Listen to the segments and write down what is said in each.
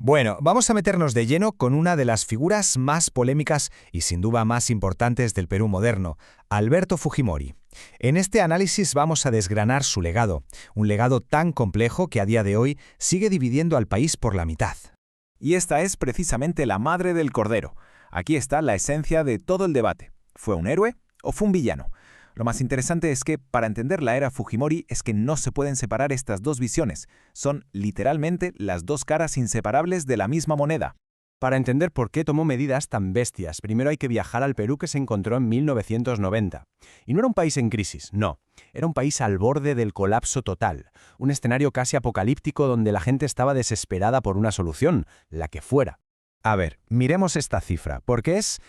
Bueno, vamos a meternos de lleno con una de las figuras más polémicas y sin duda más importantes del Perú moderno, Alberto Fujimori. En este análisis vamos a desgranar su legado, un legado tan complejo que a día de hoy sigue dividiendo al país por la mitad. Y esta es precisamente la madre del cordero. Aquí está la esencia de todo el debate. ¿Fue un héroe o fue un villano? Lo más interesante es que, para entender la era Fujimori, es que no se pueden separar estas dos visiones. Son, literalmente, las dos caras inseparables de la misma moneda. Para entender por qué tomó medidas tan bestias, primero hay que viajar al Perú que se encontró en 1990. Y no era un país en crisis, no. Era un país al borde del colapso total. Un escenario casi apocalíptico donde la gente estaba desesperada por una solución, la que fuera. A ver, miremos esta cifra, porque es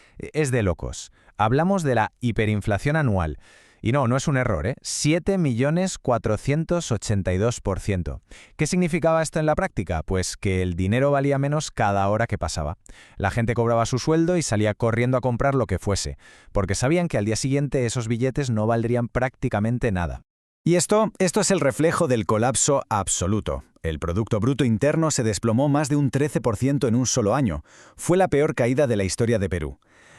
de locos. Hablamos de la hiperinflación anual. Y no es un error, ¿eh? 7.482%. ¿Qué significaba esto en la práctica? Pues que el dinero valía menos cada hora que pasaba. La gente cobraba su sueldo y salía corriendo a comprar lo que fuese, porque sabían que al día siguiente esos billetes no valdrían prácticamente nada. Y esto es el reflejo del colapso absoluto. El Producto Bruto Interno se desplomó más de un 13% en un solo año. Fue la peor caída de la historia de Perú.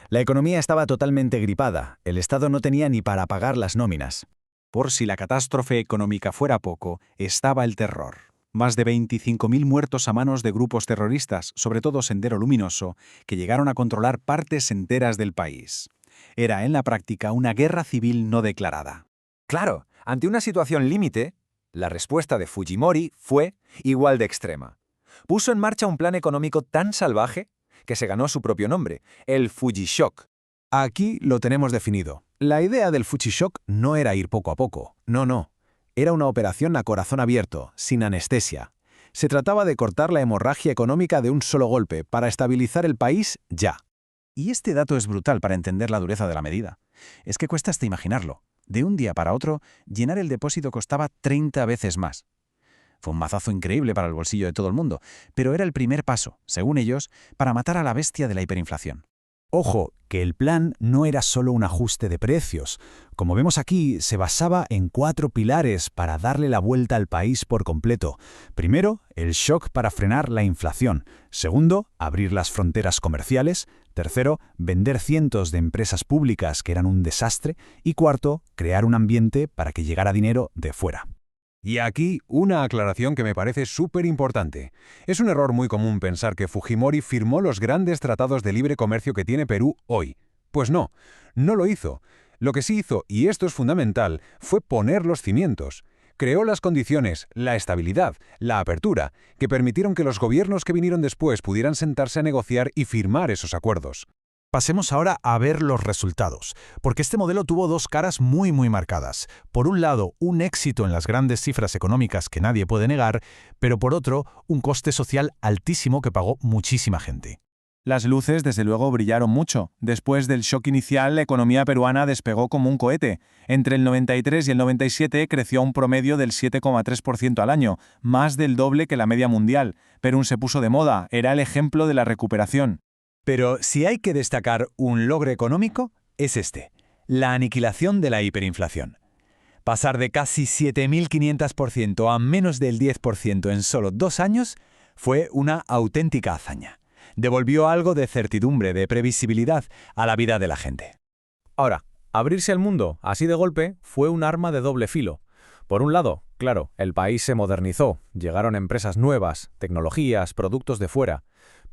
La economía estaba totalmente gripada. El Estado no tenía ni para pagar las nóminas. Por si la catástrofe económica fuera poco, estaba el terror. Más de 25.000 muertos a manos de grupos terroristas, sobre todo Sendero Luminoso, que llegaron a controlar partes enteras del país. Era en la práctica una guerra civil no declarada. Claro, ante una situación límite, la respuesta de Fujimori fue igual de extrema. Puso en marcha un plan económico tan salvaje que se ganó su propio nombre, el Fujishock. Aquí lo tenemos definido. La idea del Fujishock no era ir poco a poco. No. Era una operación a corazón abierto, sin anestesia. Se trataba de cortar la hemorragia económica de un solo golpe para estabilizar el país ya. Y este dato es brutal para entender la dureza de la medida. Es que cuesta hasta imaginarlo. De un día para otro, llenar el depósito costaba 30 veces más. Fue un mazazo increíble para el bolsillo de todo el mundo, pero era el primer paso, según ellos, para matar a la bestia de la hiperinflación. Ojo, que el plan no era solo un ajuste de precios. Como vemos aquí, se basaba en 4 pilares para darle la vuelta al país por completo. Primero, el shock para frenar la inflación. Segundo, abrir las fronteras comerciales. Tercero, vender cientos de empresas públicas que eran un desastre. Y cuarto, crear un ambiente para que llegara dinero de fuera. Y aquí una aclaración que me parece súper importante. Es un error muy común pensar que Fujimori firmó los grandes tratados de libre comercio que tiene Perú hoy. Pues no lo hizo. Lo que sí hizo, y esto es fundamental, fue poner los cimientos. Creó las condiciones, la estabilidad, la apertura, que permitieron que los gobiernos que vinieron después pudieran sentarse a negociar y firmar esos acuerdos. Pasemos ahora a ver los resultados, porque este modelo tuvo dos caras muy marcadas. Por un lado, un éxito en las grandes cifras económicas que nadie puede negar, pero por otro, un coste social altísimo que pagó muchísima gente. Las luces, desde luego, brillaron mucho. Después del shock inicial, la economía peruana despegó como un cohete. Entre el 93 y el 97 creció a un promedio del 7,3% al año, más del doble que la media mundial. Perú se puso de moda, era el ejemplo de la recuperación. Pero si hay que destacar un logro económico, es este: la aniquilación de la hiperinflación. Pasar de casi 7.500% a menos del 10% en solo 2 años fue una auténtica hazaña. Devolvió algo de certidumbre, de previsibilidad a la vida de la gente. Ahora, abrirse al mundo así de golpe fue un arma de doble filo. Por un lado, claro, el país se modernizó, llegaron empresas nuevas, tecnologías, productos de fuera.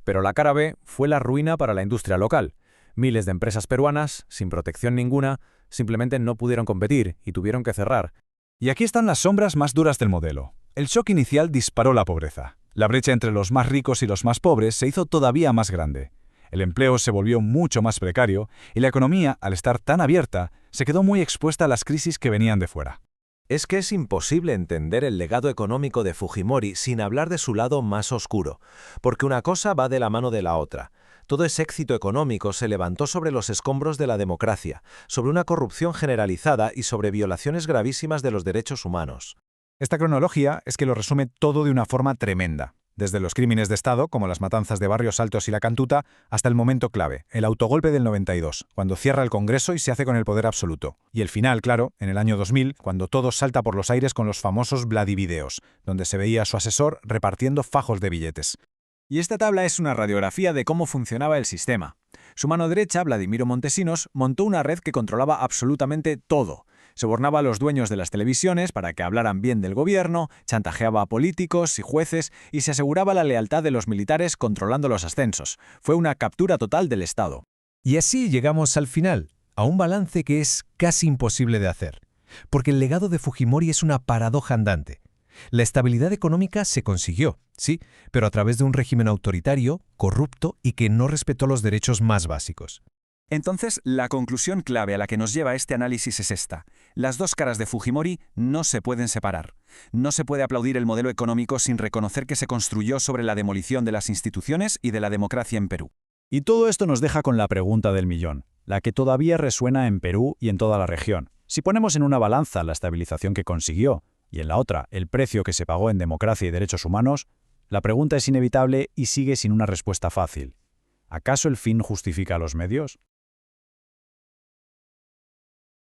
Pero la cara B fue la ruina para la industria local. Miles de empresas peruanas, sin protección ninguna, simplemente no pudieron competir y tuvieron que cerrar. Y aquí están las sombras más duras del modelo. El shock inicial disparó la pobreza. La brecha entre los más ricos y los más pobres se hizo todavía más grande. El empleo se volvió mucho más precario y la economía, al estar tan abierta, se quedó muy expuesta a las crisis que venían de fuera. Es que es imposible entender el legado económico de Fujimori sin hablar de su lado más oscuro, porque una cosa va de la mano de la otra. Todo ese éxito económico se levantó sobre los escombros de la democracia, sobre una corrupción generalizada y sobre violaciones gravísimas de los derechos humanos. Esta cronología es que lo resume todo de una forma tremenda. Desde los crímenes de Estado, como las matanzas de Barrios Altos y la Cantuta, hasta el momento clave, el autogolpe del 92, cuando cierra el Congreso y se hace con el poder absoluto. Y el final, claro, en el año 2000, cuando todo salta por los aires con los famosos Vladivideos, donde se veía a su asesor repartiendo fajos de billetes. Y esta tabla es una radiografía de cómo funcionaba el sistema. Su mano derecha, Vladimiro Montesinos, montó una red que controlaba absolutamente todo. Sobornaba a los dueños de las televisiones para que hablaran bien del gobierno, chantajeaba a políticos y jueces y se aseguraba la lealtad de los militares controlando los ascensos. Fue una captura total del Estado. Y así llegamos al final, a un balance que es casi imposible de hacer. Porque el legado de Fujimori es una paradoja andante. La estabilidad económica se consiguió, sí, pero a través de un régimen autoritario, corrupto y que no respetó los derechos más básicos. Entonces, la conclusión clave a la que nos lleva este análisis es esta. Las dos caras de Fujimori no se pueden separar. No se puede aplaudir el modelo económico sin reconocer que se construyó sobre la demolición de las instituciones y de la democracia en Perú. Y todo esto nos deja con la pregunta del millón, la que todavía resuena en Perú y en toda la región. Si ponemos en una balanza la estabilización que consiguió y en la otra el precio que se pagó en democracia y derechos humanos, la pregunta es inevitable y sigue sin una respuesta fácil. ¿Acaso el fin justifica los medios?